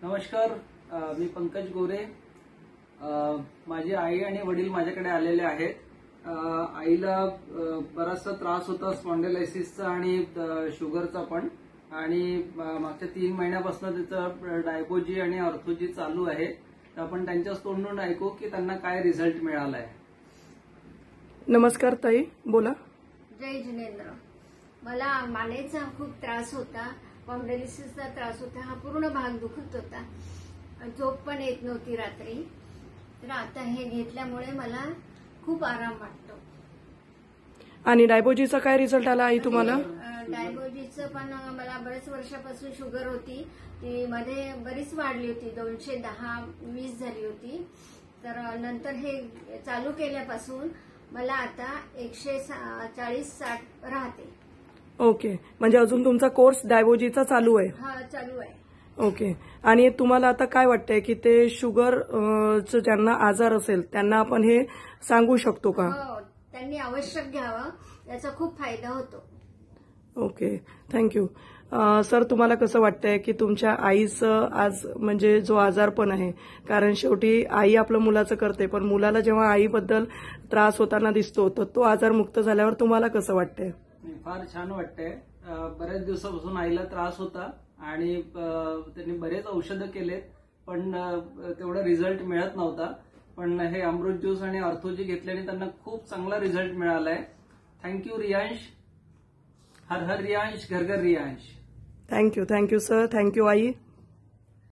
नमस्कार, मी पंकज गोरे. माझी आई आणि वडील माझ्याकडे आलेले आहेत. आईला बराचसा त्रास होता स्पॉन्डिलायसिसचा आणि शुगरचा पण, आणि मागच्या 3 महिन्यापासून तिचं डायबोजी आणि ऑर्थोजी चालू आहे. तर आपण त्यांच्याच तोंडून ऐकू की त्यांना काय रिझल्ट मिळाला आहे. नमस्कार ताई, बोला. जय जिनेंद्र. मला मानेचा खूप त्रास होता, स्पॉन्डिलायसिसचा त्रास होता. हा पूर्ण भाग दुखत होता, झोप पण येत नव्हती रात्री. तर आता हे घेतल्यामुळे मला खूप आराम वाटतो. आणि डायबोजीचा काय रिझल्ट आला आई तुम्हाला? डायबोजीचं पण मला बरेच वर्षापासून शुगर होती, ती मध्ये बरीच वाढली होती, 210-20 झाली होती. तर नंतर हे चालू केल्यापासून मला आता 140-60 राहते. ओके, म्हणजे अजून तुमचा कोर्स डायबोजीचा चालू आहे? हा, चालू आहे. ओके. आणि तुम्हाला आता काय वाटतंय की ते शुगर ज्यांना आजार असेल त्यांना आपण हे सांगू शकतो का? हो, त्यांनी आवश्यक घ्यावं, याचा खूप फायदा होतो. Okay, thank you. सर, तुम्हाला कसं वाटतंय की तुमच्या आईचं आज म्हणजे जो आजारपण आहे, कारण शेवटी आई आपलं मुलाचं करते, पण मुलाला जेव्हा आईबद्दल त्रास होताना दिसतो तर तो आजार मुक्त झाल्यावर तुम्हाला कसं वाटतंय? फार छान वाटतंय. बऱ्याच दिवसापासून आईला त्रास होता आणि त्यांनी बरेच औषधं केलेत, पण तेवढा रिझल्ट मिळत नव्हता. पण हे अमृत ज्यूस आणि ऑर्थोजी घेतल्याने त्यांना खूप चांगला रिझल्ट मिळालाय. थँक्यू रियांश. हर हर रियांश, घर घर रियांश. थँक्यू सर, थँक्यू आई.